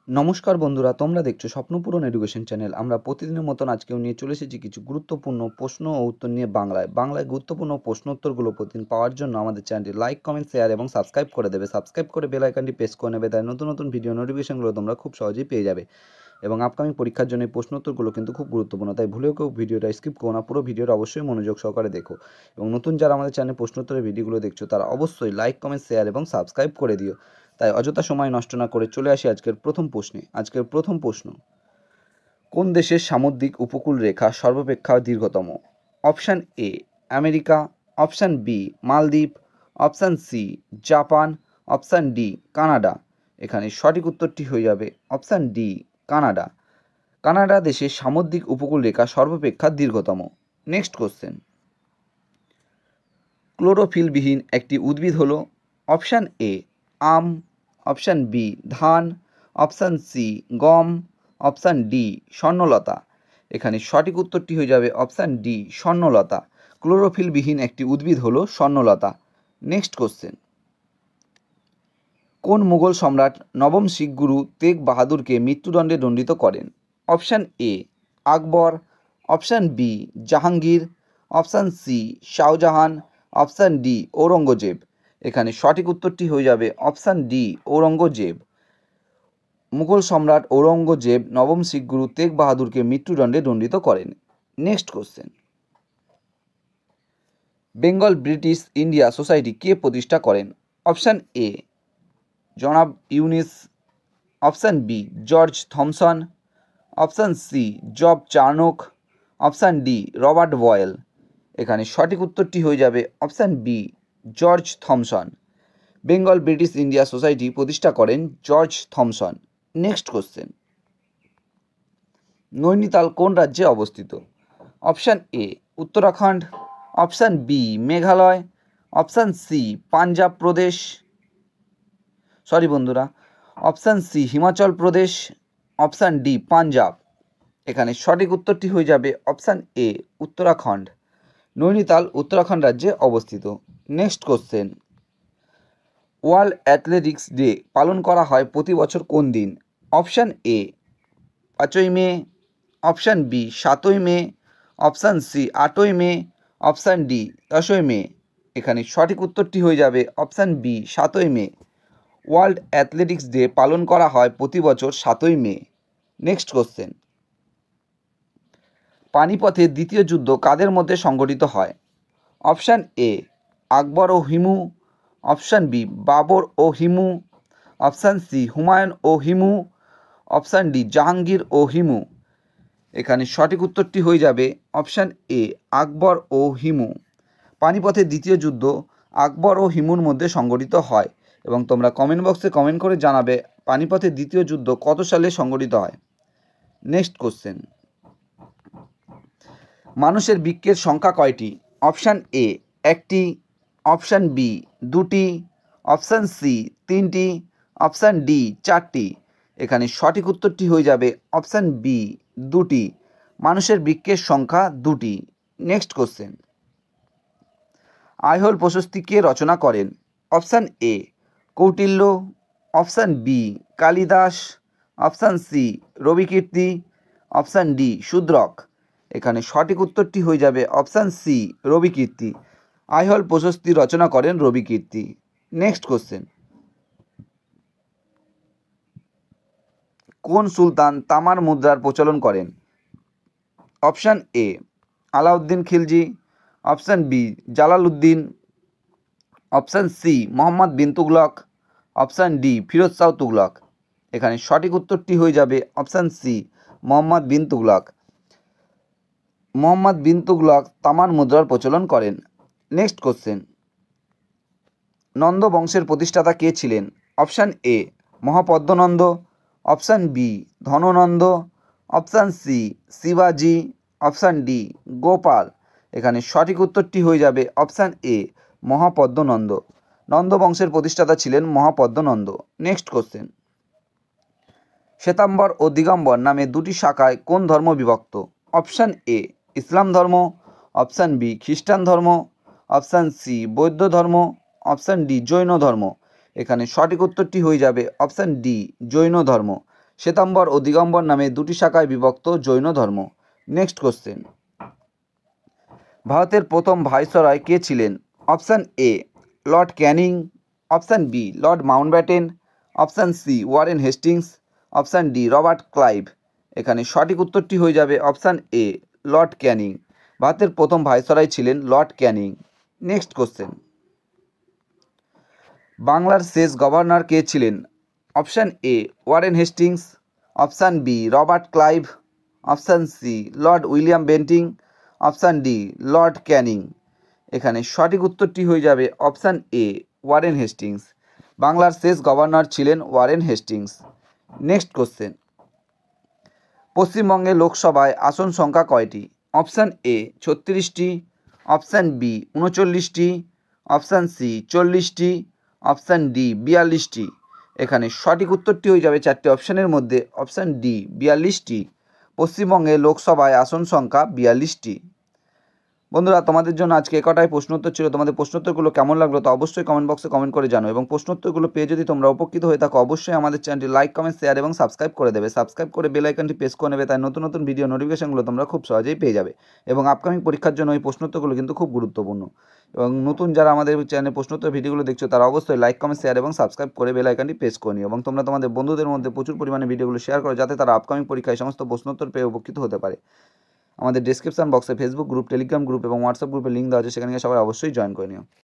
নমস্কার বন্ধুরা, তোমরা দেখছো স্বপ্নপূরণ এডুকেশন চ্যানেল। আমরা প্রতিদিনের মতন আজকেও নিয়ে চলে এসেছি কিছু গুরুত্বপূর্ণ প্রশ্ন ও উত্তর নিয়ে বাংলায় গুরুত্বপূর্ণ প্রশ্ন উত্তরগুলো প্রতিদিন পাওয়ার জন্য আমাদের চ্যানেলটি লাইক, কমেন্ট, শেয়ার এবং সাবস্ক্রাইব করে দেবে। সাবস্ক্রাইব করে বেল আইকনটি প্রেস করে নেবে, তাই নতুন নতুন ভিডিও নোটিফিকেশনগুলো তোমরা খুব সহজেই পেয়ে যাবে। এবং আপকামিং পরীক্ষার জন্য এই প্রশ্ন উত্তরগুলো কিন্তু খুব গুরুত্বপূর্ণ, তাই ভুলেও কেউ ভিডিওটা স্কিপ করো না, পুরো ভিডিওটা অবশ্যই মনোযোগ সহকারে দেখো। এবং নতুন যারা আমাদের চ্যানেলে প্রশ্ন উত্তরের ভিডিওগুলো দেখছো তারা অবশ্যই লাইক, কমেন্ট, শেয়ার এবং সাবস্ক্রাইব করে দিও। তাই অযথা সময় নষ্ট না করে চলে আসি আজকের প্রথম প্রশ্নে। আজকের প্রথম প্রশ্ন: কোন দেশের সামুদ্রিক উপকূল রেখা সর্বাপেক্ষা দীর্ঘতম? Option A America, option B মালদ্বীপ, option C Japan, option D Canada. এখানে সঠিক উত্তরটি হয়ে যাবে অপশান ডি কানাডা। কানাডা দেশের সামুদ্রিক উপকূল রেখা সর্বাপেক্ষা দীর্ঘতম। নেক্সট কোশ্চেন: ক্লোরোফিলবিহীন একটি উদ্ভিদ হলো? অপশান এ আম, অপশান বি ধান, অপশান সি গম, অপশান ডি স্বর্ণলতা। এখানে সঠিক উত্তরটি হয়ে যাবে অপশান ডি স্বর্ণলতা। ক্লোরোফিলবিহীন একটি উদ্ভিদ হলো স্বর্ণলতা। নেক্সট কোশ্চেন: কোন মুঘল সম্রাট নবম শিখ গুরু তেগ বাহাদুরকে মৃত্যুদণ্ডে দণ্ডিত করেন? Option A Akbar, option B Jahangir, option C Shah Jahan, option D Aurangzeb. এখানে সঠিক উত্তরটি হয়ে যাবে অপশান ডি ঔরঙ্গজেব। মুঘল সম্রাট ঔরঙ্গজেব নবম শিখ গুরু তেগ বাহাদুরকে মৃত্যুদণ্ডে দণ্ডিত করেন। Next question: Bengal British India Society কে প্রতিষ্ঠা করেন? অপশান এ জনাব Yunus, option B George Thomson, option C Job Charnock, option D Robert Boyle. এখানে সঠিক উত্তরটি হয়ে যাবে option B George Thomson. Bengal British India Society প্রতিষ্ঠা করেন George Thomson. Next question: Nainital কোন রাজ্যে অবস্থিত? Option A Uttarakhand, option B Meghalaya, option C Punjab Pradesh, option C Himachal Pradesh, option D Punjab. এখানে সঠিক উত্তরটি হয়ে যাবে অপশান এ উত্তরাখণ্ড। নৈনিতাল উত্তরাখণ্ড রাজ্যে অবস্থিত। Next question: World Athletics Day পালন করা হয় প্রতি বছর কোন দিন? অপশান এ 5ই মে, অপশান বি 7ই মে, অপশান সি 8ই মে, অপশান ডি 10ই মে। এখানে সঠিক উত্তরটি হয়ে যাবে অপশান বি 7ই মে। ওয়ার্ল্ড অ্যাথলেটিক্স ডে পালন করা হয় প্রতি বছর 7ই মে। নেক্সট কোশ্চেন: পানিপথের দ্বিতীয় যুদ্ধ কাদের মধ্যে সংঘটিত হয়? অপশান এ আকবর ও হিমু, অপশান বি বাবর ও হিমু, অপশান সি হুমায়ুন ও হিমু, অপশান ডি জাহাঙ্গীর ও হিমু। এখানে সঠিক উত্তরটি হয়ে যাবে অপশান এ আকবর ও হিমু। পানিপথের দ্বিতীয় যুদ্ধ আকবর ও হিমুর মধ্যে সংঘটিত হয়। এবং তোমরা কমেন্ট বক্সে কমেন্ট করে জানাবে পানিপথের দ্বিতীয় যুদ্ধ কত সালে সংঘটিত হয়। নেক্সট কোশ্চেন: মানুষের বৃক্কের সংখ্যা কয়টি? অপশান এ 1টি, অপশান বি 2টি, অপশান সি 3টি, অপশান ডি 4টি। এখানে সঠিক উত্তরটি হয়ে যাবে অপশান বি 2টি। মানুষের বৃক্কের সংখ্যা 2টি। নেক্সট কোশ্চেন: আইহোল প্রশস্তি কে রচনা করেন? Option A Kautilya, option B Kalidas, option C Ravikirti, option D Shudraka. এখানে সঠিক উত্তরটি হয়ে যাবে অপশান সি রবিকীর্তি। আইহোল প্রশস্তি রচনা করেন রবিকীর্তি। নেক্সট কোশ্চেন: কোন সুলতান তামার মুদ্রার প্রচলন করেন? Option A Alauddin Khilji, option B Jalaluddin, option C Mohammad bin Tughlaq, option D Firoz Shah Tughlaq. এখানে সঠিক উত্তরটি হয়ে যাবে অপশান সি মোহাম্মদ বিন তুগলক। মোহাম্মদ বিন তুগলক তামার মুদ্রার প্রচলন করেন। নেক্সট কোশ্চেন: নন্দ বংশের প্রতিষ্ঠাতা কে ছিলেন? Option A Mahapadmananda, option B Dhanananda, option C শিবাজি, অপশান ডি গোপাল। এখানে সঠিক উত্তরটি হয়ে যাবে অপশান এ মহাপদ্মনন্দ। নন্দ বংশের প্রতিষ্ঠাতা ছিলেন মহাপদ্মনন্দ। নেক্সট কোশ্চেন: শ্বেতাম্বর ও দিগম্বর নামে দুটি শাখায় কোন ধর্ম বিভক্ত? অপশান এ ইসলাম ধর্ম, অপশান বি খ্রিস্টান ধর্ম, অপশান সি বৌদ্ধ ধর্ম, অপশান ডি জৈন ধর্ম। এখানে সঠিক উত্তরটি হয়ে যাবে অপশান ডি জৈন ধর্ম। শ্বেতাম্বর ও দিগম্বর নামে দুটি শাখায় বিভক্ত জৈন ধর্ম। নেক্সট কোশ্চেন, ভারতের প্রথম ভাইসরয় কে ছিলেন? Option A Lord Canning, option B Lord Mountbatten, option C Warren Hastings, option D Robert Clive. এখানে সঠিক উত্তরটি হয়ে যাবে অপশান এ লর্ড ক্যানিং। ভারতের প্রথম ভাইসরয় ছিলেন লর্ড ক্যানিং। নেক্সট কোশ্চেন, বাংলার শেষ গভর্নর কে ছিলেন? Option A Warren Hastings, option B Robert Clive, option C Lord William Bentinck, option D Lord Canning. এখানে সঠিক উত্তরটি হয়ে যাবে অপশান এ ওয়ারেন হেস্টিংস। বাংলার শেষ গভর্নর ছিলেন ওয়ারেন হেস্টিংস। নেক্সট কোশ্চেন, পশ্চিমবঙ্গে লোকসভায় আসন সংখ্যা কয়টি? অপশান এ 36টি, অপশান বি 39টি, অপশান সি 40টি, অপশান ডি 42টি। এখানে সঠিক উত্তরটি হয়ে যাবে চারটি অপশানের মধ্যে অপশান ডি 42টি। পশ্চিমবঙ্গে লোকসভায় আসন সংখ্যা 42টি। বন্ধুরা, তোমাদের জন্য আজকে কটাই প্রশ্নোত্তর ছিল। তোমাদের প্রশ্নোত্তরগুলো কেমন লাগলো তা অবশ্যই কমেন্ট বক্সে কমেন্ট করে জানো, এবং প্রশ্নোত্তরগুলো পেয়ে যদি তোমরা উপকৃত হয়ে থাকো অবশ্যই আমাদের চ্যানেলটি লাইক, কমেন্ট, শেয়ার এবং সাবস্ক্রাইব করে দেবে। সাবস্ক্রাইব করে বেল আইকনটি প্রেস করে নেবে, তাই নতুন নতুন ভিডিও নোটিফিকেশনগুলো তোমরা খুব সহজেই পেয়ে যাবে। এবং আপকামিং পরীক্ষার জন্য এই প্রশ্নোত্তরগুলো কিন্তু খুব গুরুত্বপূর্ণ। এবং নতুন যারা আমাদের চ্যানেলে প্রশ্নোত্তর ভিডিওগুলো দেখছো তারা অবশ্যই লাইক, কমেন্ট, শেয়ার এবং সাবস্ক্রাইব করে বেল আইকনটি প্রেস করে নিও, এবং তোমরা তোমাদের বন্ধুদের মধ্যে প্রচুর পরিমাণে ভিডিওগুলো শেয়ার করো যাতে তারা আপকামিং পরীক্ষায় সমস্ত প্রশ্নোত্তর পেয়ে উপকৃত হতে পারে। আমাদের ডেসক্রিপশন বক্সে ফেসবুক গ্রুপ, টেলিগ্রাম গ্রুপ এবং হোয়াটসঅ্যাপ গ্রুপের লিঙ্ক দেওয়া আছে, সেখানে গিয়ে সবাই অবশ্যই জয়েন করে নিও।